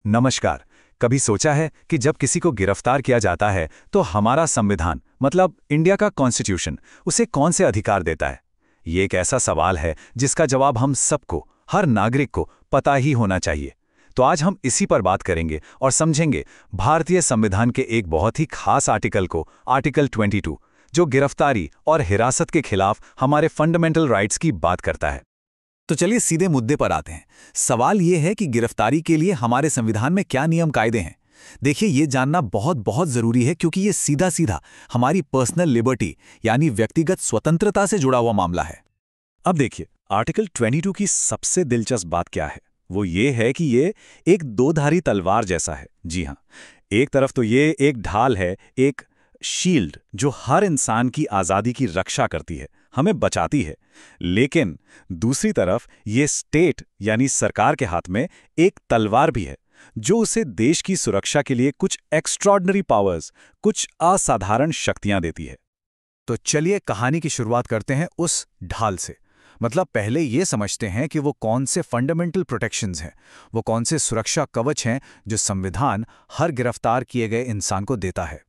नमस्कार। कभी सोचा है कि जब किसी को गिरफ्तार किया जाता है तो हमारा संविधान मतलब इंडिया का कॉन्स्टिट्यूशन उसे कौन से अधिकार देता है? ये एक ऐसा सवाल है जिसका जवाब हम सबको, हर नागरिक को पता ही होना चाहिए। तो आज हम इसी पर बात करेंगे और समझेंगे भारतीय संविधान के एक बहुत ही खास आर्टिकल को, आर्टिकल 22, जो गिरफ्तारी और हिरासत के खिलाफ हमारे फंडामेंटल राइट्स की बात करता है। तो चलिए सीधे मुद्दे पर आते हैं। सवाल यह है कि गिरफ्तारी के लिए हमारे संविधान में क्या नियम कायदे हैं। देखिए, ये जानना बहुत बहुत जरूरी है क्योंकि ये सीधा सीधा हमारी पर्सनल लिबर्टी यानी व्यक्तिगत स्वतंत्रता से जुड़ा हुआ मामला है। अब देखिए, आर्टिकल 22 की सबसे दिलचस्प बात क्या है। वो ये है कि ये एक दोधारी तलवार जैसा है। जी हाँ, एक तरफ तो ये एक ढाल है, एक शील्ड जो हर इंसान की आज़ादी की रक्षा करती है, हमें बचाती है। लेकिन दूसरी तरफ ये स्टेट यानी सरकार के हाथ में एक तलवार भी है जो उसे देश की सुरक्षा के लिए कुछ एक्स्ट्रॉर्डिनरी पावर्स, कुछ असाधारण शक्तियां देती है। तो चलिए कहानी की शुरुआत करते हैं उस ढाल से। मतलब पहले ये समझते हैं कि वो कौन से फंडामेंटल प्रोटेक्शंस हैं, वो कौन से सुरक्षा कवच हैं जो संविधान हर गिरफ्तार किए गए इंसान को देता है।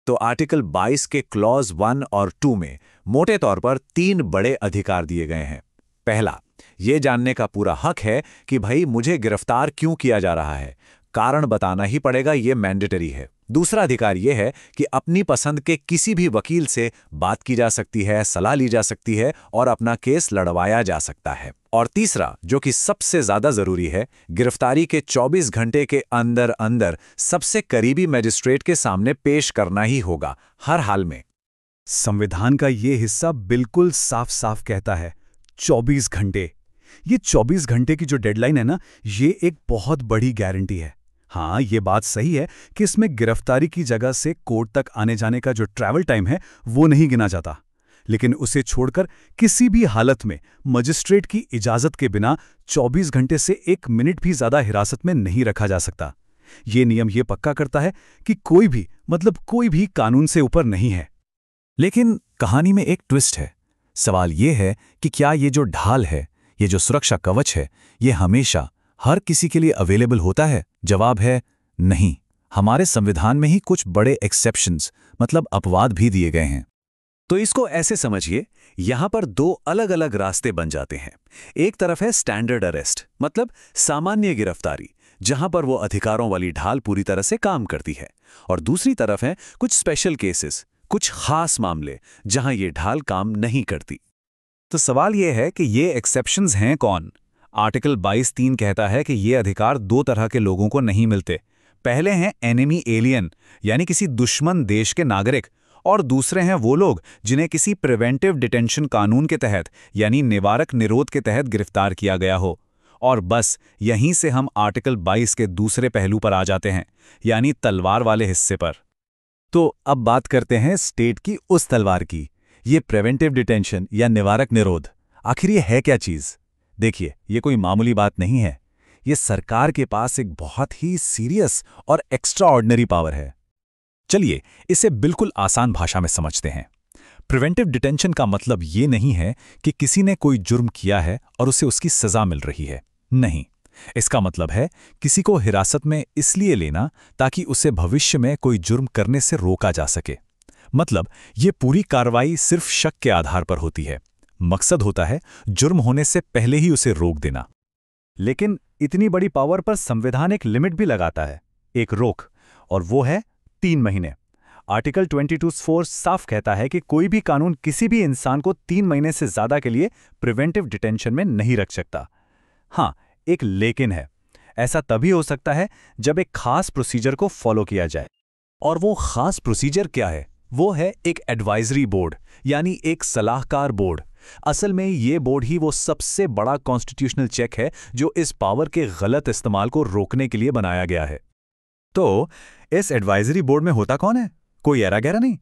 तो आर्टिकल 22 के क्लॉज 1 और 2 में मोटे तौर पर 3 बड़े अधिकार दिए गए हैं। पहला, ये जानने का पूरा हक है कि भाई मुझे गिरफ्तार क्यों किया जा रहा है, कारण बताना ही पड़ेगा, ये मैंडेटरी है। दूसरा अधिकार यह है कि अपनी पसंद के किसी भी वकील से बात की जा सकती है, सलाह ली जा सकती है और अपना केस लड़वाया जा सकता है। और तीसरा, जो कि सबसे ज्यादा जरूरी है, गिरफ्तारी के 24 घंटे के अंदर अंदर सबसे करीबी मजिस्ट्रेट के सामने पेश करना ही होगा, हर हाल में। संविधान का ये हिस्सा बिल्कुल साफ साफ कहता है 24 घंटे। ये 24 घंटे की जो डेडलाइन है ना, ये एक बहुत बड़ी गारंटी है। हाँ, ये बात सही है कि इसमें गिरफ्तारी की जगह से कोर्ट तक आने जाने का जो ट्रैवल टाइम है वो नहीं गिना जाता, लेकिन उसे छोड़कर किसी भी हालत में मजिस्ट्रेट की इजाजत के बिना 24 घंटे से 1 मिनट भी ज्यादा हिरासत में नहीं रखा जा सकता। ये नियम ये पक्का करता है कि कोई भी कानून से ऊपर नहीं है। लेकिन कहानी में एक ट्विस्ट है। सवाल ये है कि क्या ये जो ढाल है, ये जो सुरक्षा कवच है, ये हमेशा हर किसी के लिए अवेलेबल होता है? जवाब है नहीं। हमारे संविधान में ही कुछ बड़े एक्सेप्शंस मतलब अपवाद भी दिए गए हैं। तो इसको ऐसे समझिए, यहां पर 2 अलग अलग रास्ते बन जाते हैं। एक तरफ है स्टैंडर्ड अरेस्ट मतलब सामान्य गिरफ्तारी, जहां पर वो अधिकारों वाली ढाल पूरी तरह से काम करती है, और दूसरी तरफ है कुछ स्पेशल केसेस, कुछ खास मामले जहां ये ढाल काम नहीं करती। तो सवाल यह है कि ये एक्सेप्शंस हैं कौन? आर्टिकल 22(3) कहता है कि ये अधिकार 2 तरह के लोगों को नहीं मिलते। पहले हैं एनिमी एलियन यानी किसी दुश्मन देश के नागरिक, और दूसरे हैं वो लोग जिन्हें किसी प्रिवेंटिव डिटेंशन कानून के तहत यानी निवारक निरोध के तहत गिरफ्तार किया गया हो। और बस यहीं से हम आर्टिकल 22 के दूसरे पहलू पर आ जाते हैं, यानी तलवार वाले हिस्से पर। तो अब बात करते हैं स्टेट की उस तलवार की, ये प्रिवेंटिव डिटेंशन या निवारक निरोध। आखिर ये है क्या चीज? देखिए, ये कोई मामूली बात नहीं है। ये सरकार के पास एक बहुत ही सीरियस और एक्स्ट्रा ऑर्डिनरी पावर है। चलिए इसे बिल्कुल आसान भाषा में समझते हैं। प्रिवेंटिव डिटेंशन का मतलब ये नहीं है कि किसी ने कोई जुर्म किया है और उसे उसकी सजा मिल रही है। नहीं, इसका मतलब है किसी को हिरासत में इसलिए लेना ताकि उसे भविष्य में कोई जुर्म करने से रोका जा सके। मतलब ये पूरी कार्रवाई सिर्फ शक के आधार पर होती है। मकसद होता है जुर्म होने से पहले ही उसे रोक देना। लेकिन इतनी बड़ी पावर पर संविधान एक लिमिट भी लगाता है, एक रोक, और वो है 3 महीने। आर्टिकल 22(4) साफ कहता है कि कोई भी कानून किसी भी इंसान को 3 महीने से ज्यादा के लिए प्रिवेंटिव डिटेंशन में नहीं रख सकता। हाँ, एक लेकिन है। ऐसा तभी हो सकता है जब एक खास प्रोसीजर को फॉलो किया जाए। और वो खास प्रोसीजर क्या है? वो है एक एडवाइजरी बोर्ड यानी एक सलाहकार बोर्ड। असल में ये बोर्ड ही वो सबसे बड़ा कॉन्स्टिट्यूशनल चेक है जो इस पावर के गलत इस्तेमाल को रोकने के लिए बनाया गया है। तो इस एडवाइजरी बोर्ड में होता कौन है? कोई ऐरा गैरा नहीं।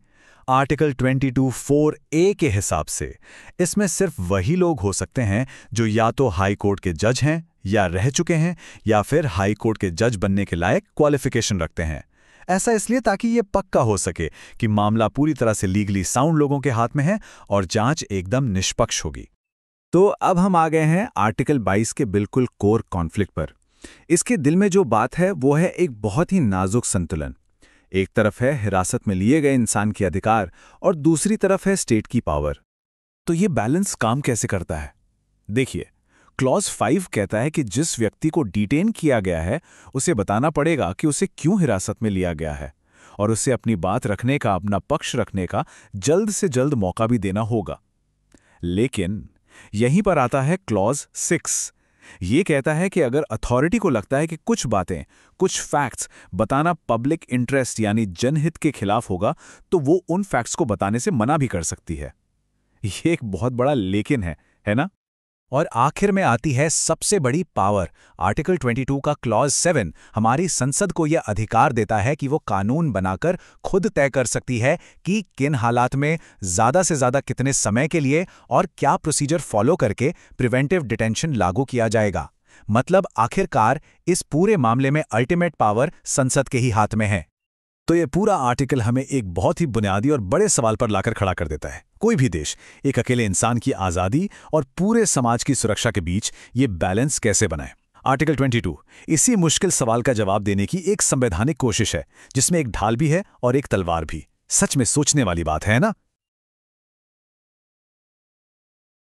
आर्टिकल 22(4)(a) के हिसाब से इसमें सिर्फ वही लोग हो सकते हैं जो या तो हाई कोर्ट के जज हैं या रह चुके हैं या फिर हाई कोर्ट के जज बनने के लायक क्वालिफिकेशन रखते हैं। ऐसा इसलिए ताकि ये पक्का हो सके कि मामला पूरी तरह से लीगली साउंड लोगों के हाथ में है और जांच एकदम निष्पक्ष होगी। तो अब हम आ गए हैं आर्टिकल 22 के बिल्कुल कोर कॉन्फ्लिक्ट पर। इसके दिल में जो बात है वो है एक बहुत ही नाजुक संतुलन। एक तरफ है हिरासत में लिए गए इंसान के अधिकार और दूसरी तरफ है स्टेट की पावर। तो ये बैलेंस काम कैसे करता है? देखिए, क्लॉज 5 कहता है कि जिस व्यक्ति को डिटेन किया गया है उसे बताना पड़ेगा कि उसे क्यों हिरासत में लिया गया है और उसे अपनी बात रखने का, अपना पक्ष रखने का जल्द से जल्द मौका भी देना होगा। लेकिन यहीं पर आता है क्लॉज 6। ये कहता है कि अगर अथॉरिटी को लगता है कि कुछ बातें, कुछ फैक्ट्स बताना पब्लिक इंटरेस्ट यानी जनहित के खिलाफ होगा, तो वो उन फैक्ट्स को बताने से मना भी कर सकती है। ये एक बहुत बड़ा लेकिन है ना? और आखिर में आती है सबसे बड़ी पावर। आर्टिकल 22 का क्लॉज 7 हमारी संसद को यह अधिकार देता है कि वो कानून बनाकर खुद तय कर सकती है कि किन हालात में ज़्यादा से ज़्यादा कितने समय के लिए और क्या प्रोसीजर फॉलो करके प्रिवेंटिव डिटेंशन लागू किया जाएगा। मतलब आखिरकार इस पूरे मामले में अल्टीमेट पावर संसद के ही हाथ में है। तो ये पूरा आर्टिकल हमें एक बहुत ही बुनियादी और बड़े सवाल पर लाकर खड़ा कर देता है। कोई भी देश एक अकेले इंसान की आज़ादी और पूरे समाज की सुरक्षा के बीच ये बैलेंस कैसे बनाए? आर्टिकल 22 इसी मुश्किल सवाल का जवाब देने की एक संवैधानिक कोशिश है, जिसमें एक ढाल भी है और एक तलवार भी। सच में सोचने वाली बात है ना?